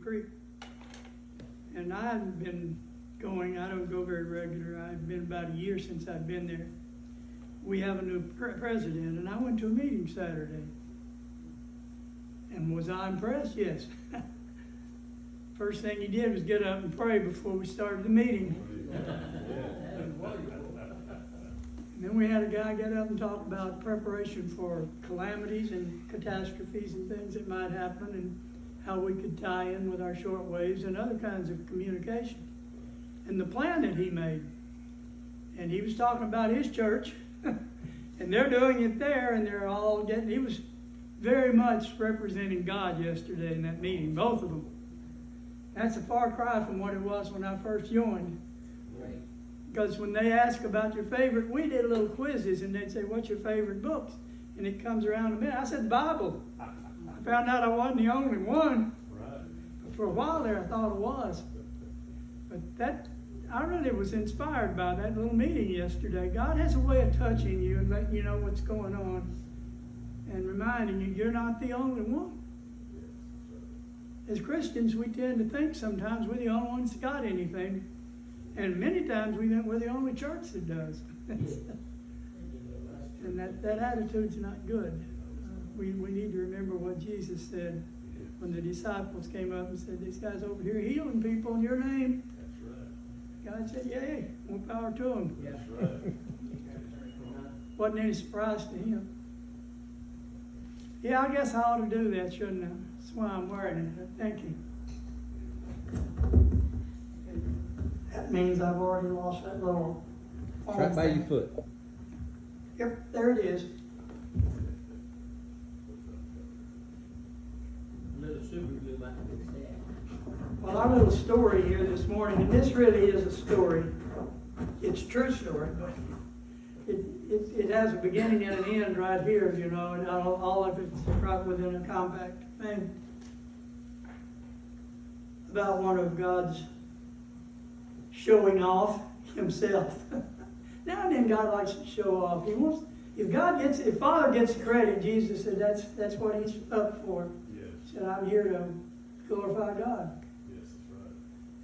Creek. And I hadn't been going, I don't go very regular. I'd been about a year since I'd been there. We have a new president, and I went to a meeting Saturday. And was I impressed? Yes. First thing he did was get up and pray before we started the meeting. And then we had a guy get up and talk about preparation for calamities and catastrophes and things that might happen, and how we could tie in with our short waves and other kinds of communication. And the plan that he made. And he was talking about his church, and they're doing it there, and they're all getting, he was very much representing God yesterday in that meeting, both of them. That's a far cry from what it was when I first joined. Right. Because when they ask about your favorite, we did little quizzes, and they'd say, what's your favorite books? And it comes around a minute. I said, the Bible. I found out I wasn't the only one. Right. But for a while there, I thought it was. But I really was inspired by that little meeting yesterday. God has a way of touching you and letting you know what's going on and reminding you you're not the only one. As Christians, we tend to think sometimes we're the only ones that got anything. And many times we think we're the only church that does. And that attitude's not good. We need to remember what Jesus said when the disciples came up and said, these guys over here healing people in your name. That's right. God said, yay, more power to them. That's right. Wasn't any surprise to him. Yeah, I guess I ought to do that, shouldn't I? That's why I'm wearing it. Thank you. That means I've already lost that little... It's right by your foot. Yep, there it is. Little super glue might fix that. Well, our little story here this morning, and this really is a story. It's a true story, but it has a beginning and an end right here, you know, and all of it's right within a compact thing. About one of God's showing off himself. Now and then God likes to show off. He wants, if Father gets the credit, Jesus said that's what he's up for. Yes. He said, I'm here to glorify God. Yes,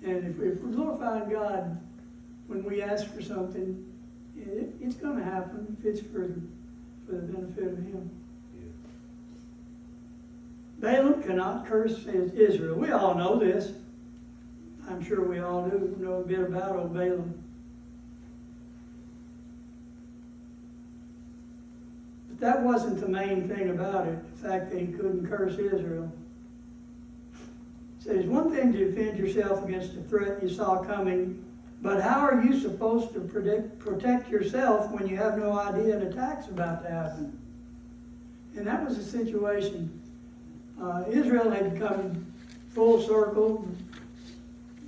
that's right. And if we're glorifying God when we ask for something, it's going to happen if it's for the benefit of him. Yes. Balaam cannot curse Israel. We all know this. I'm sure we all know a bit about old Balaam. But that wasn't the main thing about it, the fact that he couldn't curse Israel. So it's one thing to defend yourself against a threat you saw coming, but how are you supposed to protect yourself when you have no idea an attack's about to happen? And that was the situation. Israel had come full circle.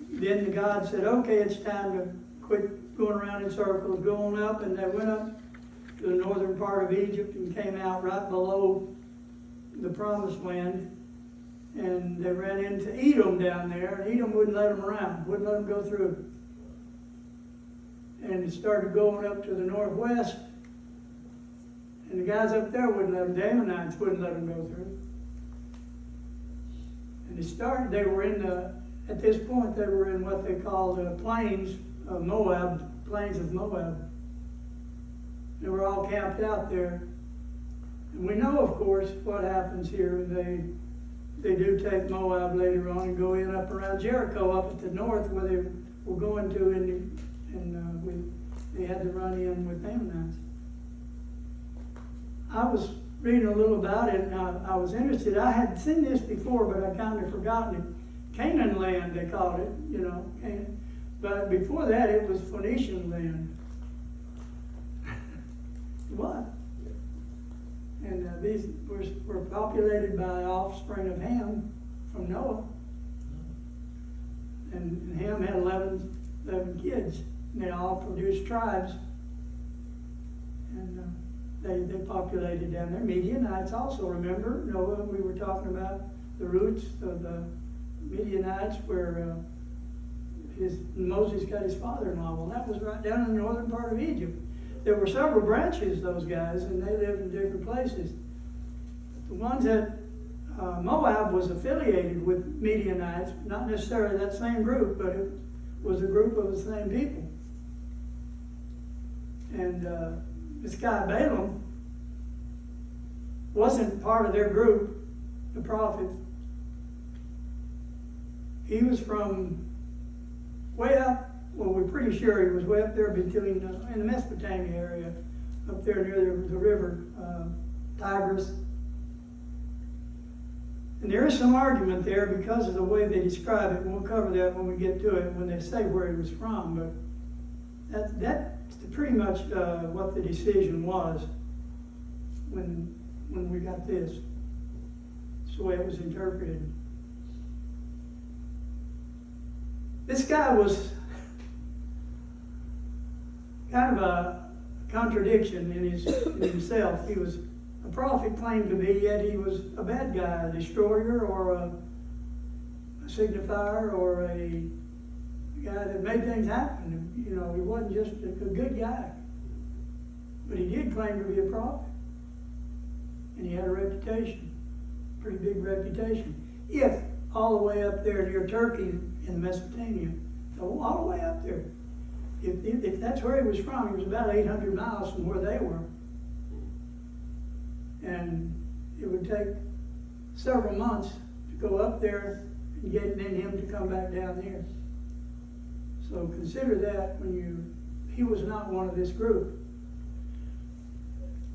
Then God said, okay, it's time to quit going around in circles, go on up. And they went up to the northern part of Egypt and came out right below the promised land. And they ran into Edom down there, and Edom wouldn't let them around, wouldn't let them go through. And it started going up to the northwest, and the guys up there wouldn't let them, the Ammonites wouldn't let them go through. And at this point, they were in what they call the plains of Moab. They were all camped out there. And we know, of course, what happens here. They do take Moab later on and go in up around Jericho up at the north where they were going to, and they had to run in with Ammonites. I was reading a little about it, and I was interested. I had seen this before, but I kind of forgotten it. Canaan land, they called it, you know, Canaan. But before that, it was Phoenician land. What? And these were populated by offspring of Ham from Noah. And Ham had 11 kids. And they all produced tribes. And they populated down there. Midianites also, remember? Noah, we were talking about the roots of the Midianites where Moses got his father-in-law. Well, that was right down in the northern part of Egypt. There were several branches, those guys, and they lived in different places. The ones that Moab was affiliated with Midianites, not necessarily that same group, but it was a group of the same people. And this guy Balaam wasn't part of their group, the prophet. He was from way up, well, we're pretty sure he was way up there between, in the Mesopotamia area, up there near the river, Tigris. And there is some argument there because of the way they describe it. We'll cover that when we get to it, when they say where he was from. But that's pretty much what the decision was when we got this. That's the way it was interpreted. This guy was kind of a contradiction in himself. He was a prophet, claimed to be, yet he was a bad guy, a destroyer or a signifier or a guy that made things happen. You know, he wasn't just a good guy. But he did claim to be a prophet. And he had a reputation, pretty big reputation. If all the way up there near Turkey in Mesopotamia, so all the way up there, if that's where he was from, he was about 800 miles from where they were. And it would take several months to go up there and get him to come back down here. So consider that he was not one of this group.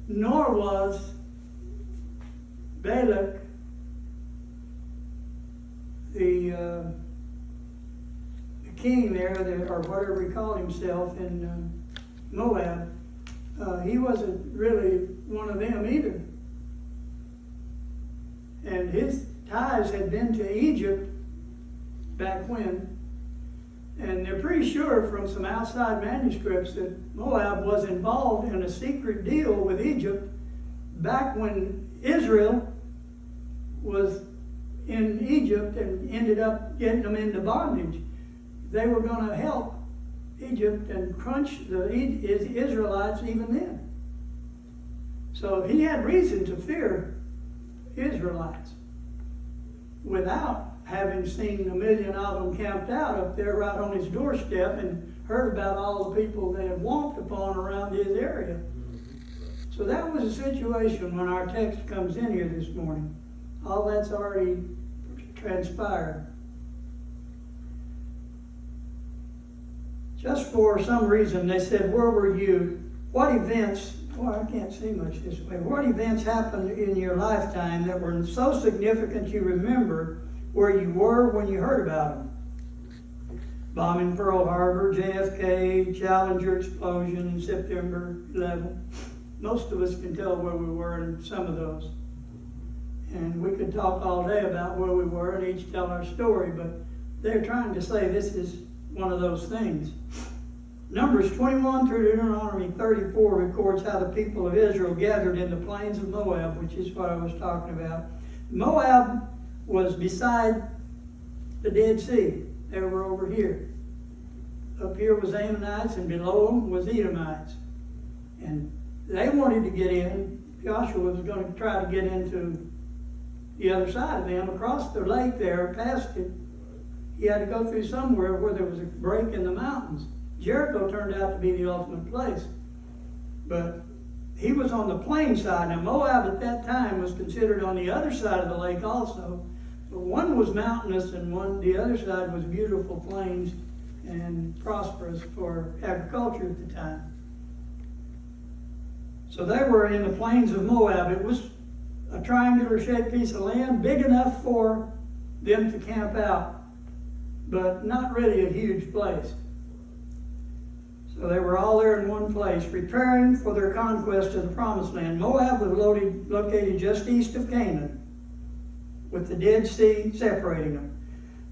Nor was Balak, the king there, or whatever he called himself in Moab. He wasn't really one of them either. And his ties had been to Egypt back when. And they're pretty sure from some outside manuscripts that Moab was involved in a secret deal with Egypt back when Israel was in Egypt and ended up getting them into bondage. They were going to help Egypt and crunch the Israelites even then. So he had reason to fear Israelites without having seen 1 million of them camped out up there right on his doorstep and heard about all the people they had walked upon around his area. So that was a situation when our text comes in here this morning. All that's already transpired. Just for some reason, they said, where were you? What events, well, I can't see much this way. What events happened in your lifetime that were so significant you remember where you were when you heard about them? Bombing Pearl Harbor, JFK, Challenger explosion in September 11. Most of us can tell where we were in some of those. And we could talk all day about where we were and each tell our story, but they're trying to say this is one of those things. Numbers 21 through Deuteronomy 34 records how the people of Israel gathered in the plains of Moab, which is what I was talking about. Moab was beside the Dead Sea. They were over here. Up here was Ammonites, and below them was Edomites. And they wanted to get in. Joshua was going to try to get into the other side of them, across the lake there, past it. He had to go through somewhere where there was a break in the mountains. Jericho turned out to be the ultimate place. But he was on the plain side. Now Moab at that time was considered on the other side of the lake also. But one was mountainous and the other side was beautiful plains and prosperous for agriculture at the time. So they were in the plains of Moab. It was a triangular shaped piece of land, big enough for them to camp out, but not really a huge place. So they were all there in one place, preparing for their conquest of the promised land. Moab was located just east of Canaan, with the Dead Sea separating them.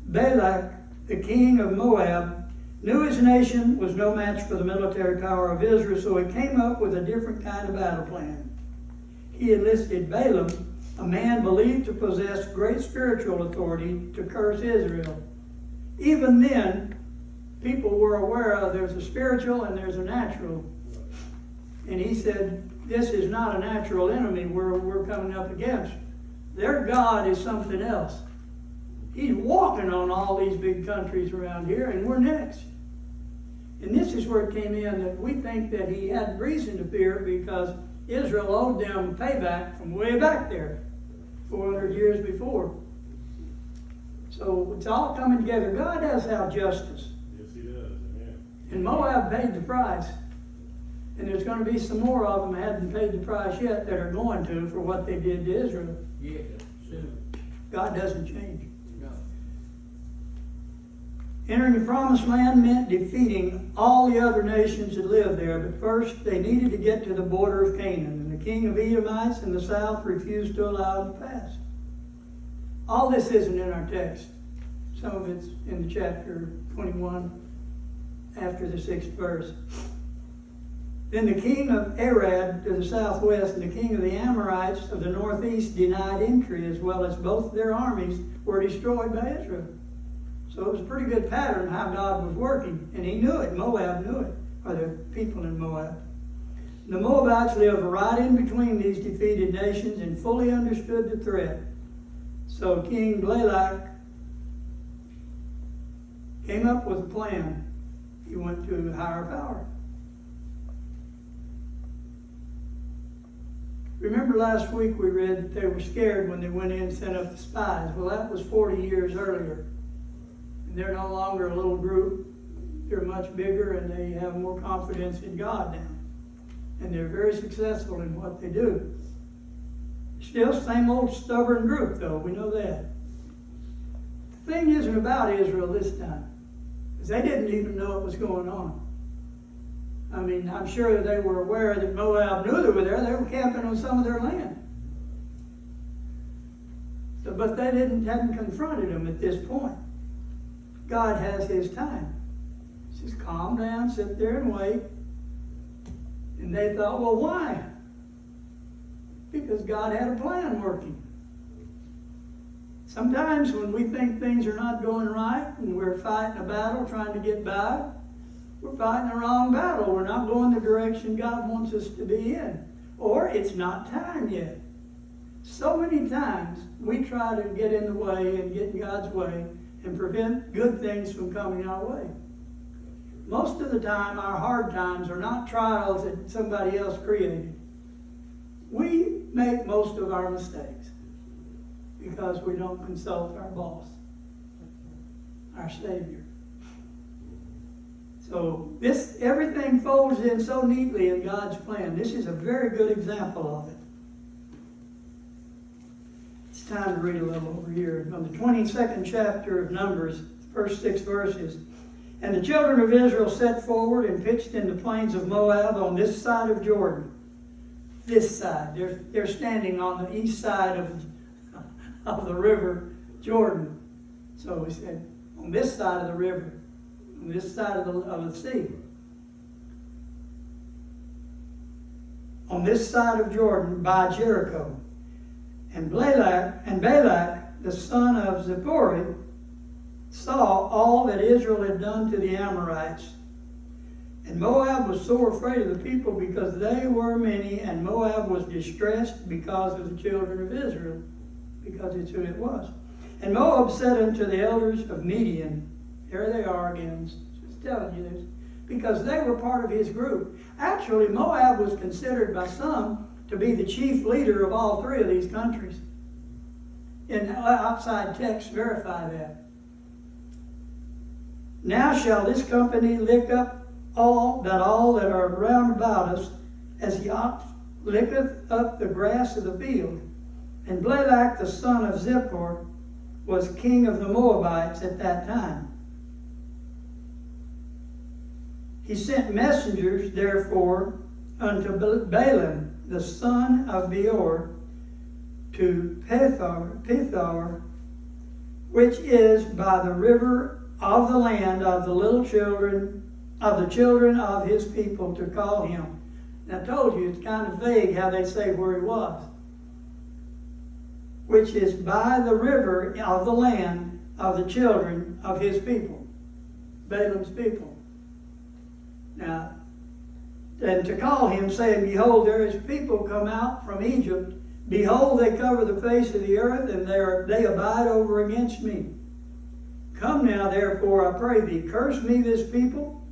Balak, the king of Moab, knew his nation was no match for the military power of Israel, so he came up with a different kind of battle plan. He enlisted Balaam, a man believed to possess great spiritual authority, to curse Israel. Even then, people were aware of there's a spiritual and there's a natural. And he said, this is not a natural enemy we're coming up against. Their God is something else. He's walking on all these big countries around here, and we're next. And this is where it came in that we think that he had reason to fear because Israel owed them payback from way back there, 400 years before. So it's all coming together. God does have justice. Yes, he does. Amen. And Moab paid the price. And there's going to be some more of them that haven't paid the price yet that are going to for what they did to Israel. Yeah, soon. God doesn't change. No. Entering the promised land meant defeating all the other nations that lived there, but first they needed to get to the border of Canaan, and the king of Edomites in the south refused to allow them to pass. All this isn't in our text. Some of it's in the chapter 21 after the 6th verse. Then the king of Arad to the southwest and the king of the Amorites of the northeast denied entry, as well as both their armies were destroyed by Israel. So it was a pretty good pattern how God was working, and he knew it. Moab knew it, or the people in Moab. The Moabites lived right in between these defeated nations and fully understood the threat. So King Balak came up with a plan. He went to higher power. Remember last week we read that they were scared when they went in and sent up the spies. Well, that was 40 years earlier. And they're no longer a little group. They're much bigger and they have more confidence in God now. And they're very successful in what they do. Still same old stubborn group though, we know that. The thing isn't about Israel this time. Because they didn't even know what was going on. I mean, I'm sure that they were aware that Moab knew they were there. They were camping on some of their land. So, but they hadn't confronted them at this point. God has his time. Just calm down, sit there and wait. And they thought, well, why? Because God had a plan working. Sometimes when we think things are not going right and we're fighting a battle trying to get by, we're fighting the wrong battle. We're not going the direction God wants us to be in. Or it's not time yet. So many times we try to get in the way and get in God's way and prevent good things from coming our way. Most of the time our hard times are not trials that somebody else created. We make most of our mistakes because we don't consult our boss, our Savior. So everything folds in so neatly in God's plan. This is a very good example of it. It's time to read a little over here. On the 22nd chapter of Numbers, first 6 verses. And the children of Israel set forward and pitched in the plains of Moab on this side of Jordan. This side. They're standing on the east side of the river Jordan. So we said, on this side of the river. On this side of the sea. On this side of Jordan by Jericho. And Balak, the son of Zippori, saw all that Israel had done to the Amorites. And Moab was sore afraid of the people because they were many, and Moab was distressed because of the children of Israel, because it's who it was. And Moab said unto the elders of Midian, there they are again, just telling you this, because they were part of his group. Actually, Moab was considered by some to be the chief leader of all three of these countries. And outside texts verify that. Now shall this company lick up all that are round about us, as the ox licketh up the grass of the field. And Balak the son of Zippor was king of the Moabites at that time. He sent messengers, therefore, unto Baalam, the son of Beor, to Pethor, which is by the river of the land of the children of his people, to call him. And I told you, it's kind of vague how they say where he was. Which is by the river of the land of the children of his people. Balaam's people. Now, and to call him, saying, behold, there is people come out from Egypt, Behold, they cover the face of the earth, and they abide over against me. Come now, therefore, I pray thee, curse me this people,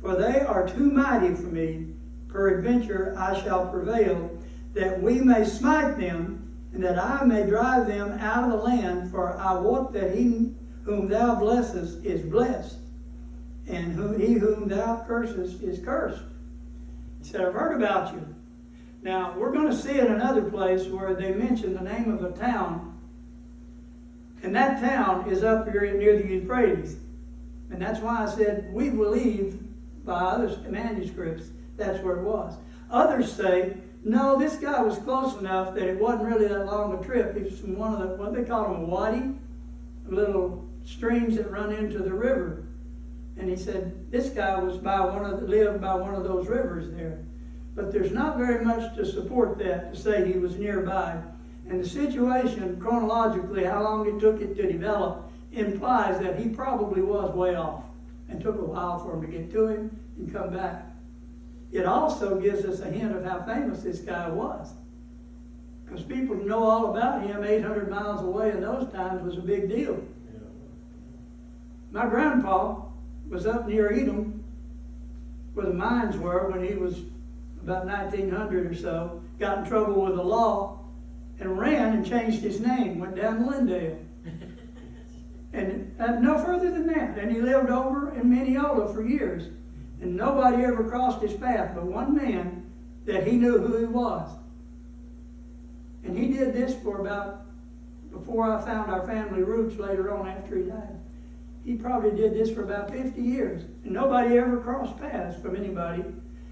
for they are too mighty for me. Peradventure I shall prevail, that we may smite them, and that I may drive them out of the land. For I wot that he whom thou blessest is blessed, and he whom thou cursest is cursed. He said, I've heard about you. Now, we're going to see in another place where they mention the name of a town, and that town is up here near the Euphrates. And that's why I said we believe by other manuscripts that's where it was. Others say, no, this guy was close enough that it wasn't really that long a trip. He was from one of the, what they call them, wadi, little streams that run into the river. And he said this guy was lived by one of those rivers there. But there's not very much to support that, to say he was nearby. And the situation, chronologically, how long it took it to develop, implies that he probably was way off and took a while for him to get to him and come back. It also gives us a hint of how famous this guy was. Because people know all about him 800 miles away in those times was a big deal. Yeah. My grandpa was up near Edom, where the mines were, when he was about 1900 or so, got in trouble with the law, and ran and changed his name, went down to Lindale. And no further than that. And he lived over in Mineola for years. And nobody ever crossed his path but one man that he knew who he was. And he did this for about, before I found our family roots later on after he died. He probably did this for about 50 years. And nobody ever crossed paths from anybody.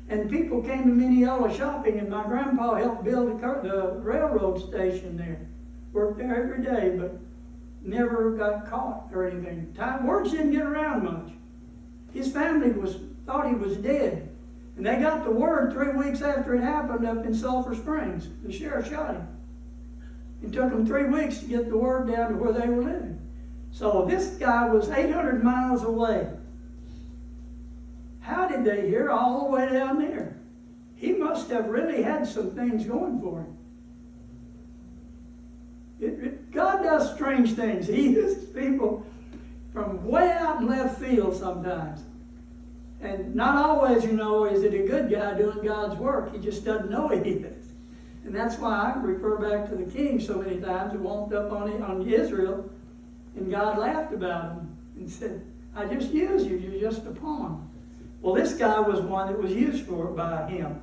And people came to Mineola shopping, and my grandpa helped build the railroad station there. Worked there every day, but never got caught or anything. Words didn't get around much. His family thought he was dead. And they got the word 3 weeks after it happened up in Sulphur Springs. The sheriff shot him. It took them 3 weeks to get the word down to where they were living. So this guy was 800 miles away. How did they hear all the way down there? He must have really had some things going for him. God does strange things. He uses people from way out in left field sometimes. And not always, is it a good guy doing God's work. He just doesn't know he is. And that's why I refer back to the king so many times who walked up on Israel, and God laughed about him and said, I just use you. You're just a pawn. Well, this guy was one that was used by him.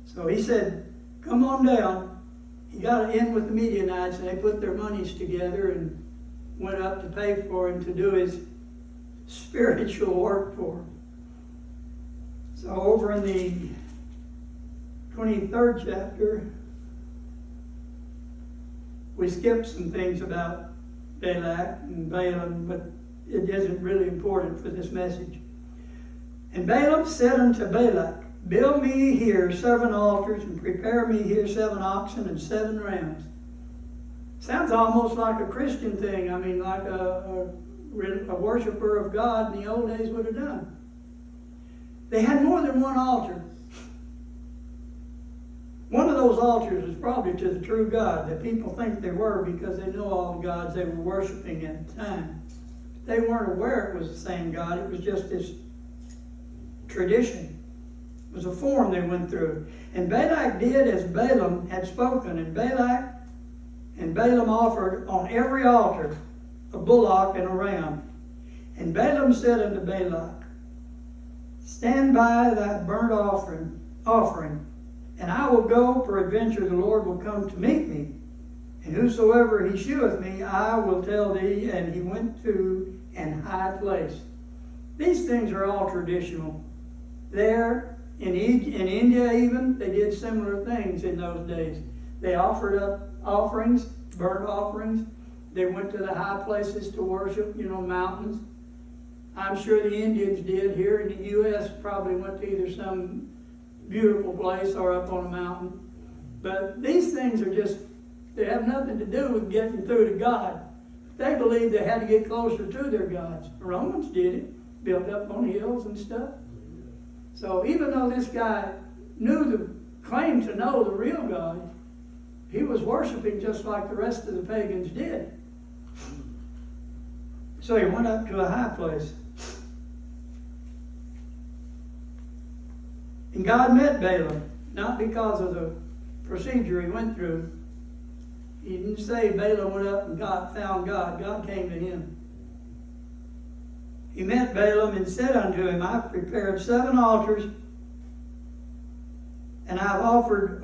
So he said, come on down. He got in with the Midianites, and they put their monies together and went up to pay for him to do his spiritual work for him. So over in the 23rd chapter, we skipped some things about Balak and Baalam, but it isn't really important for this message. And Balaam said unto Balak, build me here 7 altars, and prepare me here 7 oxen and 7 rams. Sounds almost like a Christian thing. I mean, like a worshiper of God in the old days would have done. They had more than one altar. One of those altars was probably to the true God that people think they were because they know all the gods they were worshiping at the time. They weren't aware it was the same God. It was just this tradition. It was a form they went through. And Balak did as Balaam had spoken. And Balaam offered on every altar a bullock and a ram. And Balaam said unto Balak, stand by thy burnt offering, and I will go, peradventure the Lord will come to meet me. And whosoever he sheweth me, I will tell thee. And he went to an high place. These things are all traditional. There, in India even, they did similar things in those days. They offered up offerings, burnt offerings. They went to the high places to worship, mountains. I'm sure the Indians did. Here in the U.S. probably went to either some beautiful place or up on a mountain. But these things are they have nothing to do with getting through to God. They believed they had to get closer to their gods. The Romans did it, built up on hills and stuff. So even though this guy knew the claimed to know the real God, he was worshiping just like the rest of the pagans did. So he went up to a high place. And God met Balaam, not because of the procedure he went through. He didn't say Balaam went up and found God. God came to him. He met Balaam and said unto him, I've prepared 7 altars, and I've offered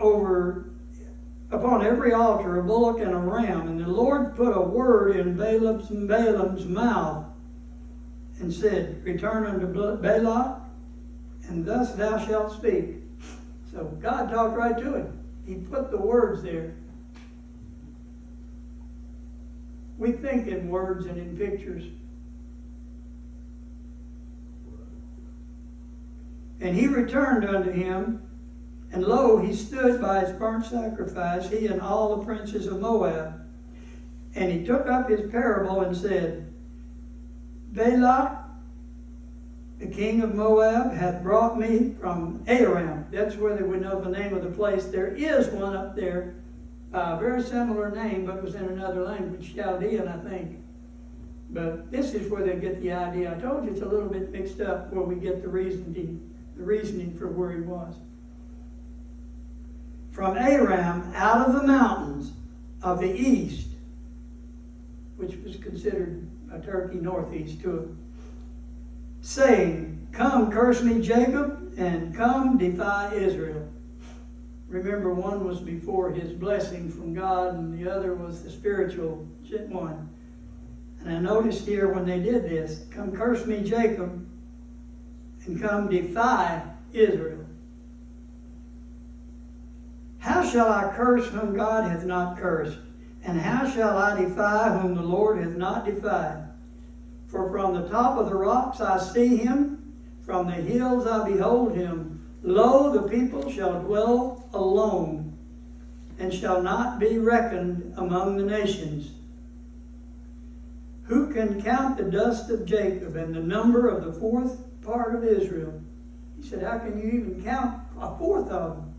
upon every altar a bullock and a ram. And the Lord put a word in Balaam's mouth and said, Return unto Balak, and thus thou shalt speak. So God talked right to him. He put the words there. We think in words and in pictures. And he returned unto him, and lo, he stood by his burnt sacrifice, he and all the princes of Moab. And he took up his parable and said, Balak, the king of Moab, hath brought me from Aram. That's where they would know the name of the place. There is one up there, a very similar name, but it was in another language, Chaldean, I think. But this is where they get the idea. I told you it's a little bit mixed up where we get the reasoning for where he was. From Aram, out of the mountains of the east, which was considered a Turkey northeast to it, saying, Come, curse me, Jacob, and come, defy Israel. Remember, one was before his blessing from God, and the other was the spiritual one. And I noticed here when they did this, Come, curse me, Jacob, and come, defy Israel. How shall I curse whom God hath not cursed? And how shall I defy whom the Lord hath not defied? For from the top of the rocks I see him, from the hills I behold him. Lo, the people shall dwell alone, and shall not be reckoned among the nations. Who can count the dust of Jacob and the number of the 4th part of Israel? He said, how can you even count a fourth of them?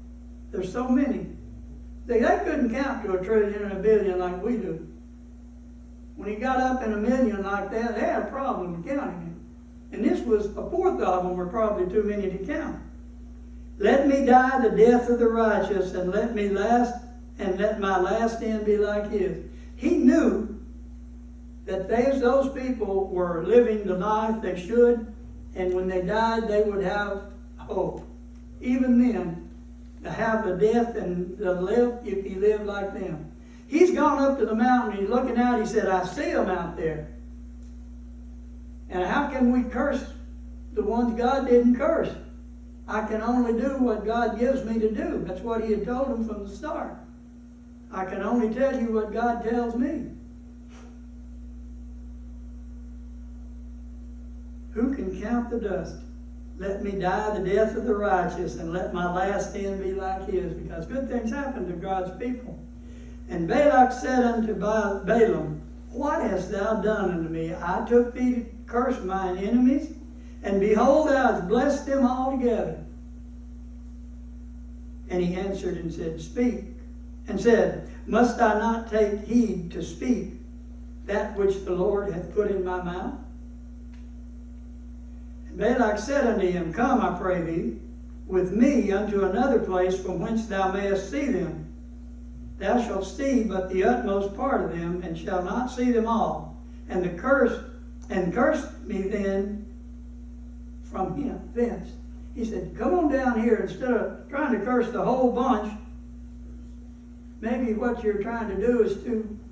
There's so many. They couldn't count to 1 trillion and 1 billion like we do. When he got up in 1 million like that, they had a problem counting it. And this was a fourth of them were probably too many to count. Let me die the death of the righteous, and let my last end be like his. He knew that those people were living the life they should, and when they died, they would have hope. Even then, to have the death and to live if he lived like them. He's gone up to the mountain, he's looking out, he said, I see them out there. And how can we curse the ones God didn't curse? I can only do what God gives me to do. That's what he had told him from the start. I can only tell you what God tells me. Who can count the dust? Let me die the death of the righteous, and let my last end be like his. Because good things happen to God's people. And Balak said unto Balaam, What hast thou done unto me? I took thee to curse mine enemies, and behold, thou hast blessed them altogether. And he answered and said, Speak. And said, Must I not take heed to speak that which the Lord hath put in my mouth? And Balak said unto him, Come, I pray thee, with me unto another place from whence thou mayest see them. Thou shalt see but the utmost part of them, and shalt not see them all. And curse me then from thence. He said, Come on down here, instead of trying to curse the whole bunch. Maybe what you're trying to do is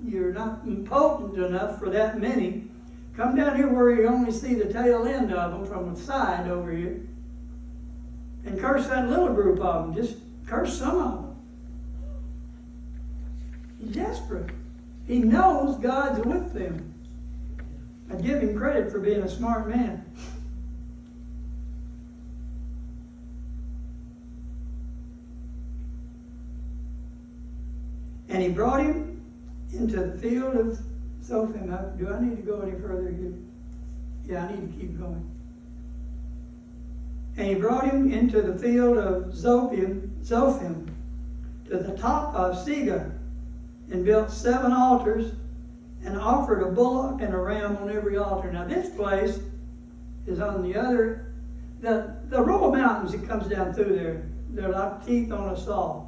you're not potent enough for that many. Come down here where you only see the tail end of them from the side over here. And curse that little group of them. Just curse some of them. He's desperate. He knows God's with them. I give him credit for being a smart man. And he brought him into the field of Zophim. Do I need to go any further here? Yeah, I need to keep going. And he brought him into the field of Zophim, to the top of Sega, and built 7 altars, and offered a bullock and a ram on every altar. Now this place is on the other, the row of mountains that comes down through there, they're like teeth on a saw.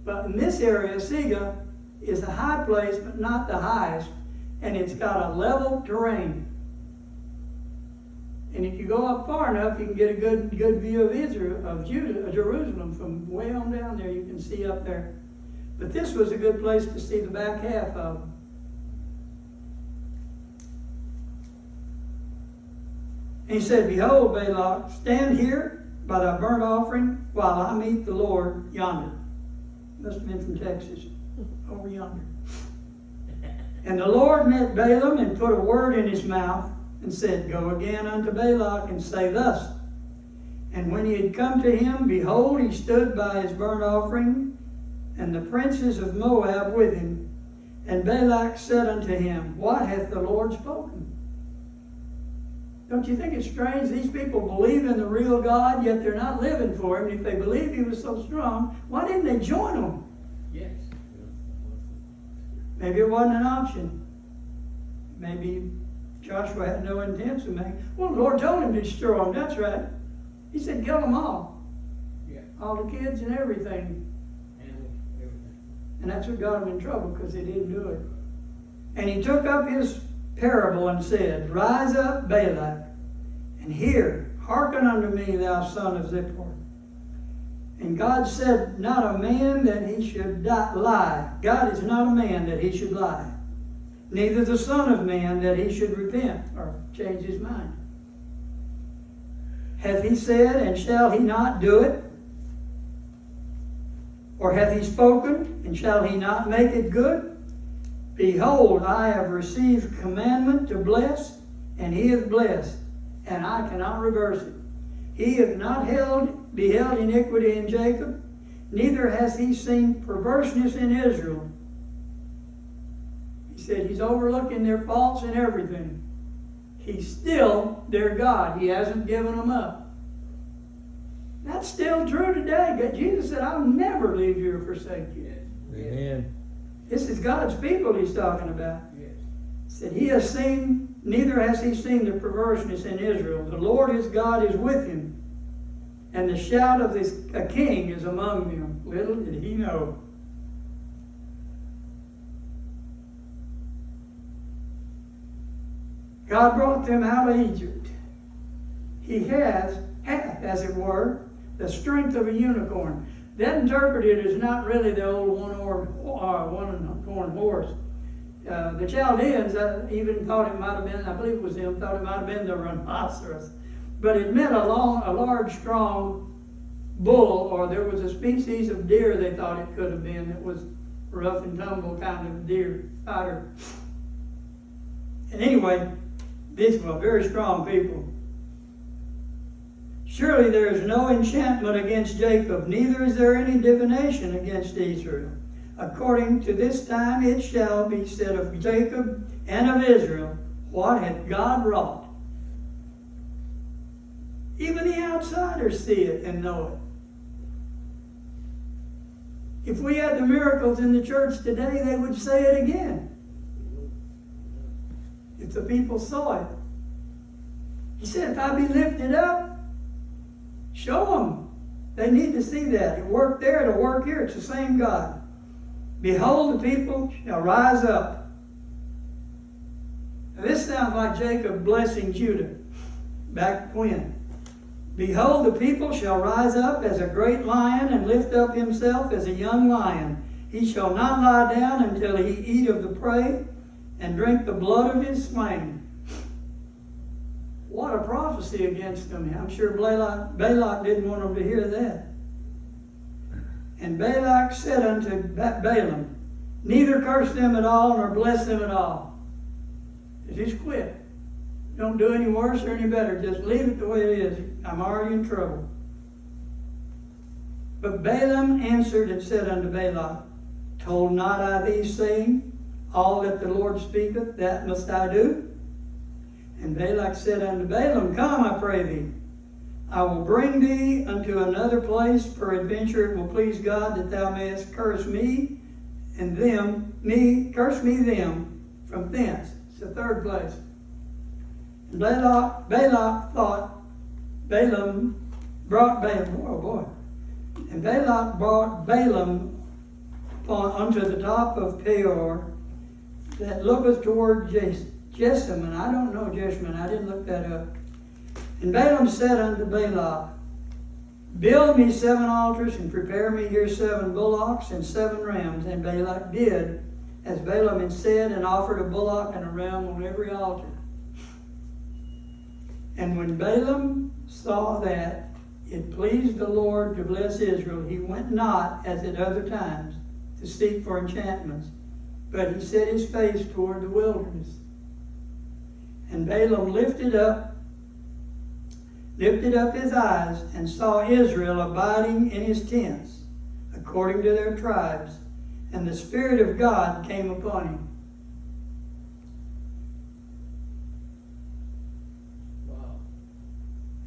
But in this area, Sega is a high place, but not the highest, and it's got a level terrain. And if you go up far enough, you can get a good view of Jerusalem from way on down there. You can see up there. But this was a good place to see the back half of them. And he said, "Behold, Balak, stand here by thy burnt offering while I meet the Lord yonder." Must have been from Texas, over yonder. And the Lord met Balaam and put a word in his mouth, and said, "Go again unto Balak and say thus." And when he had come to him, behold, he stood by his burnt offering, and the princes of Moab with him. And Balak said unto him, "What hath the Lord spoken?" Don't you think it's strange? These people believe in the real God, yet they're not living for him. If they believed he was so strong, why didn't they join him? Yes. Maybe it wasn't an option. Maybe Joshua had no intent to make. Well, the Lord told him to destroy them. That's right. He said, kill them all. Yeah. All the kids and everything. Animals, everything. And that's what got him in trouble, because they didn't do it. And he took up his parable and said, "Rise up, Balak, and hear, hearken unto me, thou son of Zippor. And God said, not a man that he should lie. God is not a man that he should lie. Neither the Son of Man that he should repent," or change his mind. "Hath he said, and shall he not do it? Or hath he spoken, and shall he not make it good? Behold, I have received commandment to bless, and he hath blessed, and I cannot reverse it. He hath not beheld iniquity in Jacob, neither has he seen perverseness in Israel." He said he's overlooking their faults and everything. He's still their God. He hasn't given them up. That's still true today. Jesus said, "I'll never leave you or forsake you." Yes. Amen. This is God's people he's talking about. Yes. He said, "He has seen, neither has he seen the perverseness in Israel. The Lord his God is with him, and the shout of a king is among them." Little did he know. God brought them out of Egypt. He hath, as it were, the strength of a unicorn. That interpreted is not really the old one-horned horse. The Chaldeans even thought it might have been, I believe it was them, thought it might have been the rhinoceros. But it meant a large, strong bull, or there was a species of deer they thought it could have been that was rough and tumble kind of deer fighter. And anyway, these were very strong people. "Surely there is no enchantment against Jacob, neither is there any divination against Israel. According to this time it shall be said of Jacob and of Israel, what hath God wrought?" Even the outsiders see it and know it. If we had the miracles in the church today, they would say it again. If the people saw it. He said, "If I be lifted up, show them." They need to see that. It worked there, it'll work here. It's the same God. "Behold, the people shall rise up." Now, this sounds like Jacob blessing Judah. Back when? "Behold, the people shall rise up as a great lion, and lift up himself as a young lion. He shall not lie down until he eat of the prey, and drink the blood of his slain." What a prophecy against them. I'm sure Balak didn't want them to hear that. "And Balak said unto Balaam, neither curse them at all, nor bless them at all." Just quit. Don't do any worse or any better. Just leave it the way it is. I'm already in trouble. But Balaam answered and said unto Balak, "Told not I thee, saying, all that the Lord speaketh, that must I do?" And Balak said unto Balaam, "Come, I pray thee, I will bring thee unto another place, peradventure it will please God that thou mayest curse me and them, curse me them from thence. It's the third place. And Balak thought, Balaam brought Balaam, oh boy. And Balak brought Balaam unto the top of Peor, that looketh toward Jessamine. And I don't know Jessamine, I didn't look that up. And Balaam said unto Balak, build me 7 altars, and prepare me here 7 bullocks and 7 rams. And Balak did as Balaam had said, and offered a bullock and a ram on every altar. And when Balaam saw that it pleased the Lord to bless Israel, he went not, as at other times, to seek for enchantments, but he set his face toward the wilderness. And Balaam lifted up his eyes, and saw Israel abiding in his tents, according to their tribes, and the Spirit of God came upon him. Wow.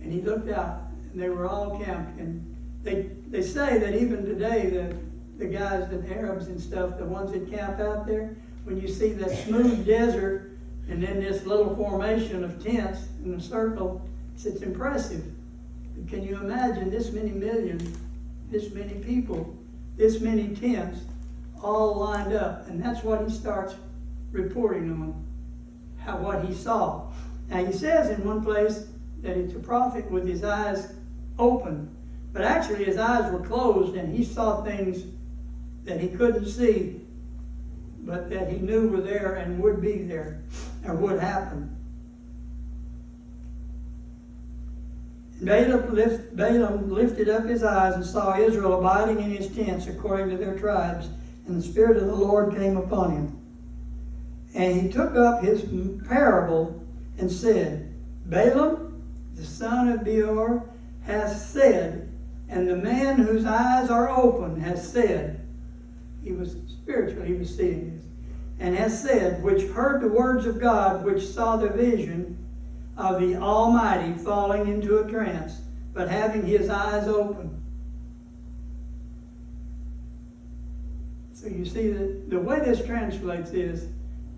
And he looked out, and they were all camped. And they say that even today, the guys, the Arabs and stuff, the ones that camp out there, when you see that smooth desert and then this little formation of tents in a circle, it's impressive. But can you imagine this many million, this many people, this many tents, all lined up? And that's what he starts reporting on, what he saw. Now he says in one place that it's a prophet with his eyes open, but actually his eyes were closed, and he saw things that he couldn't see, but that he knew were there and would be there, or would happen. Balaam lifted up his eyes and saw Israel abiding in his tents according to their tribes, and the Spirit of the Lord came upon him. And he took up his parable and said, Balaam, the son of Beor, hath said, and the man whose eyes are open has said, he was spiritual, he was seeing this, and has said, which heard the words of God, which saw the vision of the Almighty falling into a trance, but having his eyes open. So you see that the way this translates is,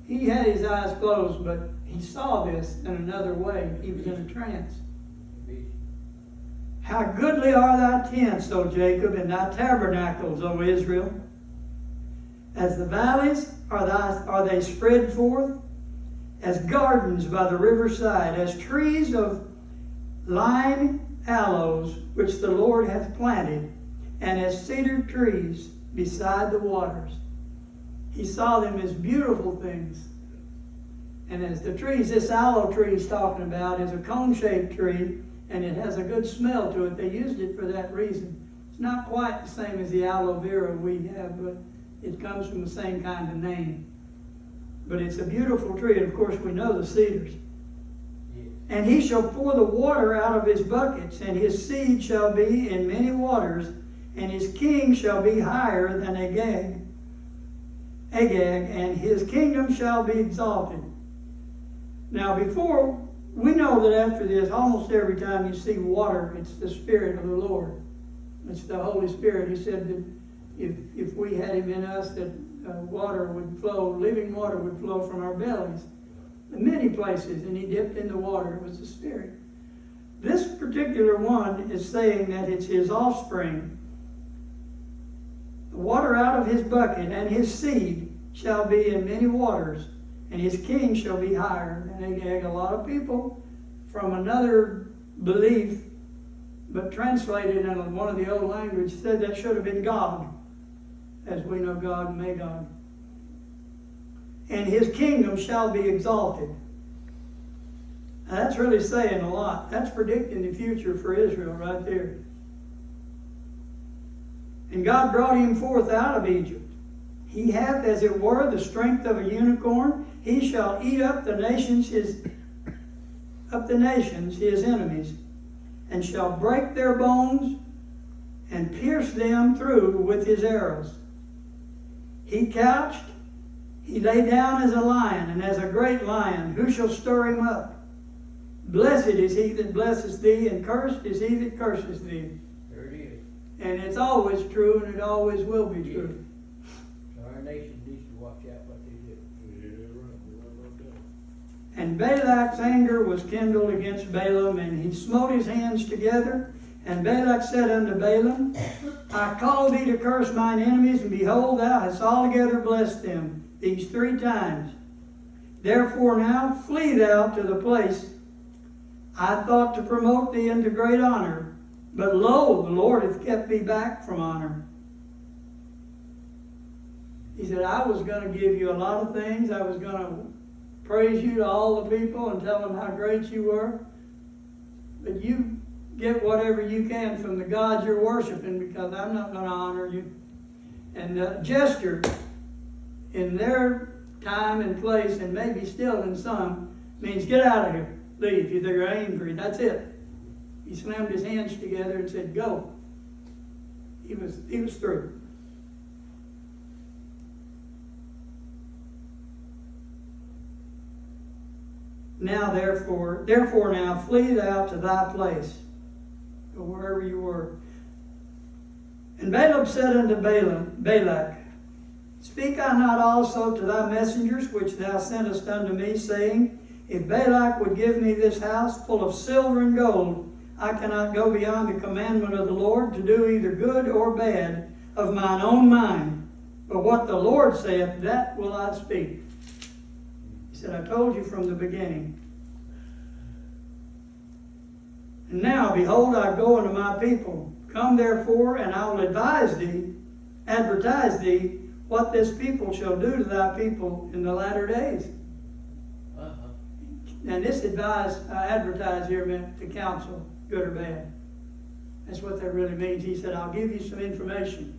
he had his eyes closed, but he saw this in another way. He was in a trance. How goodly are thy tents, O Jacob, and thy tabernacles, O Israel. As the valleys are they spread forth, as gardens by the riverside, as trees of lime aloes, which the Lord hath planted, and as cedar trees beside the waters. He saw them as beautiful things. And as the trees, this aloe tree he's talking about is a cone-shaped tree, and it has a good smell to it. They used it for that reason. It's not quite the same as the aloe vera we have, but it comes from the same kind of name. But it's a beautiful tree, and of course we know the cedars. Yes. And he shall pour the water out of his buckets, and his seed shall be in many waters, and his king shall be higher than Agag, and his kingdom shall be exalted. Now before, we know that after this, almost every time you see water, it's the Spirit of the Lord. It's the Holy Spirit. He said that if we had him in us, that water would flow, living water would flow from our bellies. In many places, and he dipped in the water. It was the Spirit. This particular one is saying that it's his offspring. The water out of his bucket, and his seed shall be in many waters, and his king shall be higher than Agag. A lot of people from another belief, but translated in one of the old languages, said that should have been God, as we know God and Magog. And his kingdom shall be exalted. Now that's really saying a lot. That's predicting the future for Israel right there. And God brought him forth out of Egypt. He hath, as it were, the strength of a unicorn. He shall eat up the nations, his enemies, and shall break their bones and pierce them through with his arrows. He couched, he lay down as a lion, and as a great lion. Who shall stir him up? Blessed is he that blesseth thee, and cursed is he that curseth thee. There it is. And it's always true, and it always will be true. So our nation needs to watch out what they do. Yeah, right about that. And Balak's anger was kindled against Balaam, and he smote his hands together. And Balak said unto Balaam, I called thee to curse mine enemies, and behold, thou hast altogether blessed them these 3 times. Therefore now flee thou to the place I thought to promote thee into great honor. But lo, the Lord hath kept thee back from honor. He said, I was going to give you a lot of things. I was going to praise you to all the people and tell them how great you were. But you get whatever you can from the gods you're worshiping, because I'm not going to honor you. And gesture in their time and place, and maybe still in some, means get out of here. Leave. They're angry. That's it. He slammed his hands together and said, go. He was through. Now therefore now flee thou to thy place, or wherever you were. And Balaam said unto Balak, Speak I not also to thy messengers which thou sentest unto me, saying, If Balak would give me this house full of silver and gold, I cannot go beyond the commandment of the Lord to do either good or bad of mine own mind. But what the Lord saith, that will I speak. He said, I told you from the beginning. And now, behold, I go unto my people. Come therefore, and I will advertise thee, what this people shall do to thy people in the latter days. And this advertise here meant to counsel, good or bad. That's what that really means. He said, I'll give you some information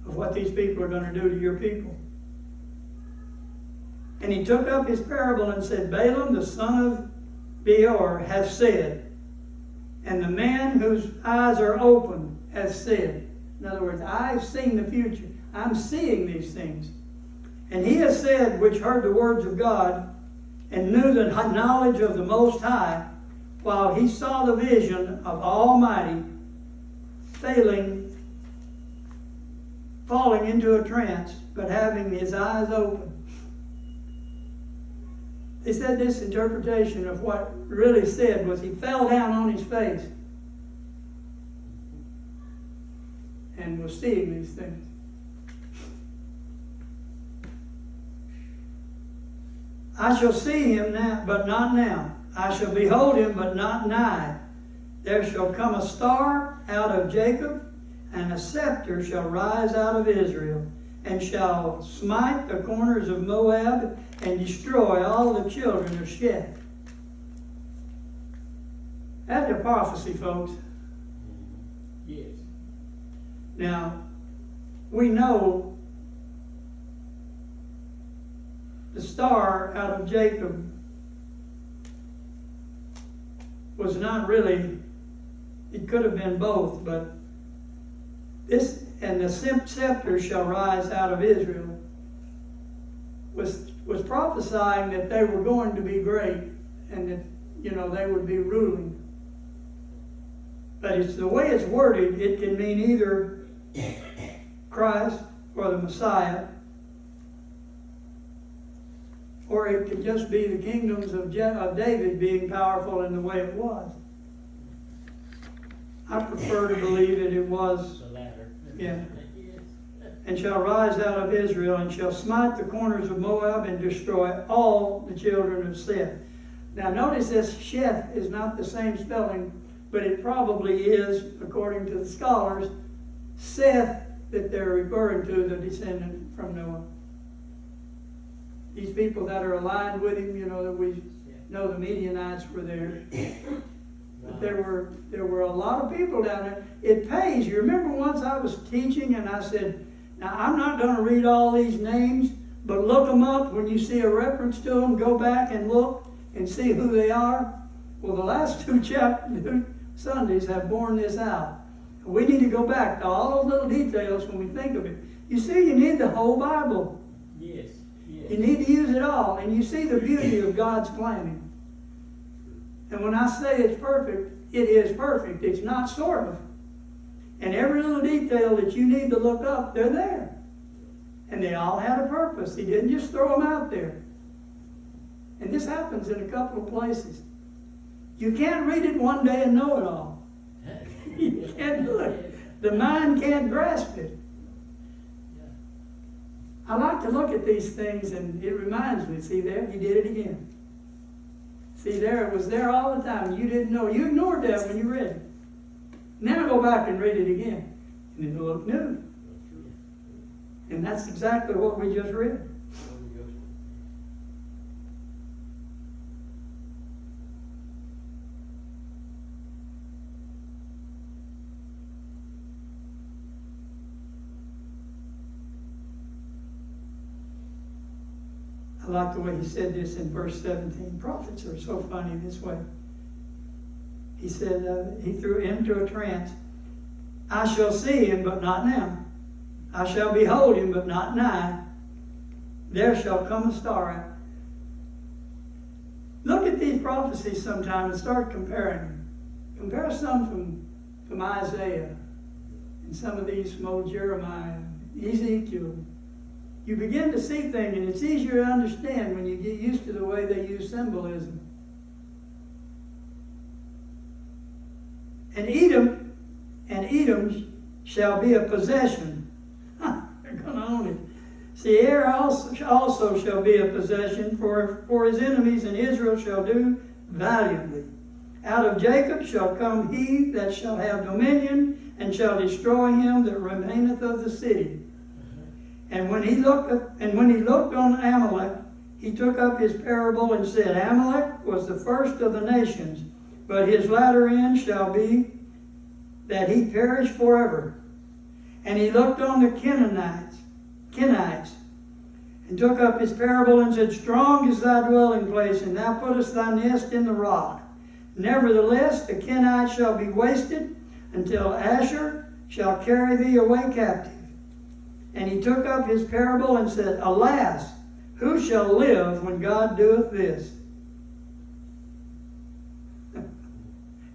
of what these people are going to do to your people. And he took up his parable and said, Balaam, the son of Beor, hath said, and the man whose eyes are open hath said. In other words, I've seen the future. I'm seeing these things. And he has said, which heard the words of God, and knew the knowledge of the Most High, while he saw the vision of Almighty, falling into a trance, but having his eyes open. They said this interpretation of what really said was he fell down on his face and was seeing these things. I shall see him now, but not now. I shall behold him, but not nigh. There shall come a star out of Jacob, and a scepter shall rise out of Israel, and shall smite the corners of Moab, and destroy all the children of Sheth. That's a prophecy, folks. Yes. Now, we know the star out of Jacob was not really, it could have been both, but this, and the scepter shall rise out of Israel, was prophesying that they were going to be great and that, they would be ruling. But it's the way it's worded, it can mean either Christ or the Messiah, or it could just be the kingdoms of David being powerful in the way it was. I prefer to believe that it was The latter. Yeah. Yes. and shall rise out of Israel, and shall smite the corners of Moab, and destroy all the children of Seth. Now notice this, Sheth is not the same spelling, but it probably is, according to the scholars, Seth that they're referring to, the descendant from Noah. These people that are aligned with him, that we know the Midianites were there. But there were a lot of people down there. It pays. You remember once I was teaching and I said, now I'm not going to read all these names, but look them up. When you see a reference to them, go back and look and see who they are. Well, the last two Sundays have borne this out. We need to go back to all those little details when we think of it. You see, you need the whole Bible. Yes. You need to use it all. And you see the beauty of God's planning. And when I say it's perfect, it is perfect. It's not sort of. And every little detail that you need to look up, they're there. And they all had a purpose. He didn't just throw them out there. And this happens in a couple of places. You can't read it one day and know it all. You can't do it. The mind can't grasp it. I like to look at these things and it reminds me, see there, he did it again. See there, it was there all the time. You didn't know. You ignored that when you read it. Now go back and read it again. And it'll look new. And that's exactly what we just read. I like the way he said this in verse 17. Prophets are so funny this way. He said, he threw into a trance. I shall see him, but not now. I shall behold him, but not nigh. There shall come a star out. Look at these prophecies sometime and start comparing them. Compare some from Isaiah and some of these from old Jeremiah, Ezekiel. You begin to see things, and it's easier to understand when you get used to the way they use symbolism. And Edom shall be a possession. They're going to own it. Seir also shall be a possession for his enemies, and Israel shall do valiantly. Out of Jacob shall come he that shall have dominion, and shall destroy him that remaineth of the city. And when he looked on Amalek, he took up his parable and said, Amalek was the first of the nations, but his latter end shall be that he perish forever. And he looked on the Kenites, and took up his parable and said, Strong is thy dwelling place, and thou puttest thy nest in the rock. Nevertheless, the Kenites shall be wasted, until Asher shall carry thee away captive. And he took up his parable and said, Alas, who shall live when God doeth this?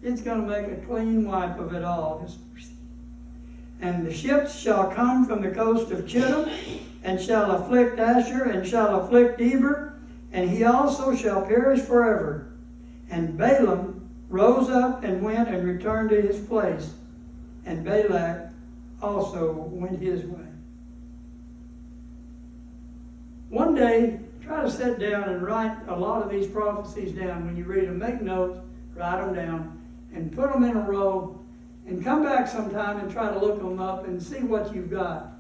It's going to make a clean wipe of it all. And the ships shall come from the coast of Chittim, and shall afflict Asher, and shall afflict Eber, and he also shall perish forever. And Balaam rose up and went and returned to his place, and Balak also went his way. One day, try to sit down and write a lot of these prophecies down. When you read them, make notes, write them down, and put them in a row, and come back sometime and try to look them up and see what you've got.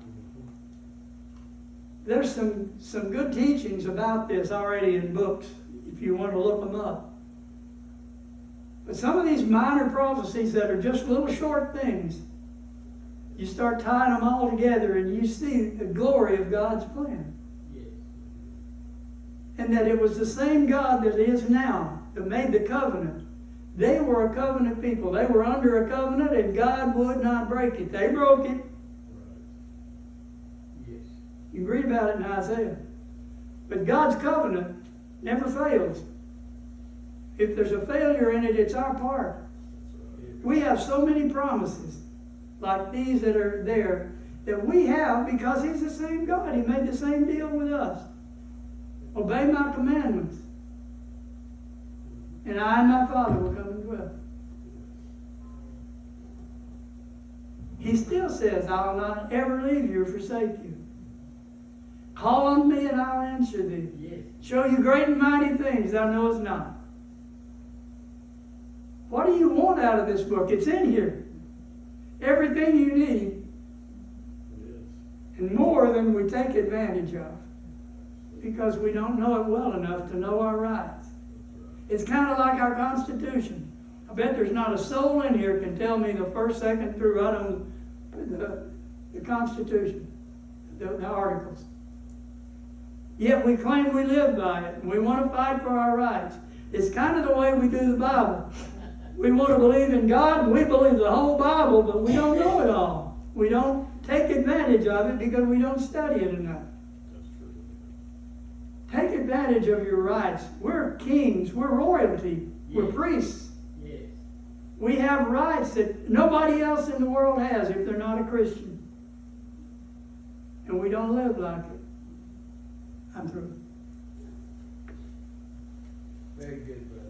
There's some good teachings about this already in books, if you want to look them up. But some of these minor prophecies that are just little short things, you start tying them all together and you see the glory of God's plan. And that it was the same God that is now that made the covenant. They were a covenant people. They were under a covenant and God would not break it. They broke it. Yes. You can read about it in Isaiah. But God's covenant never fails. If there's a failure in it, it's our part. We have so many promises like these that are there that we have because He's the same God. He made the same deal with us. Obey my commandments, and I and my Father will come and dwell. He still says, I will not ever leave you or forsake you. Call on me and I'll answer thee. Yes. Show you great and mighty things thou knowest not. What do you want out of this book? It's in here. Everything you need, and more than we take advantage of. Because we don't know it well enough to know our rights. It's kind of like our Constitution. I bet there's not a soul in here can tell me the first, second through right on the Constitution, the articles. Yet we claim we live by it, and we want to fight for our rights. It's kind of the way we do the Bible. We want to believe in God, and we believe the whole Bible, but we don't know it all. We don't take advantage of it because we don't study it enough. Take advantage of your rights. We're kings. We're royalty. We're Yes. priests. Yes. We have rights that nobody else in the world has if they're not a Christian. And we don't live like it. I'm through. Very good, brother.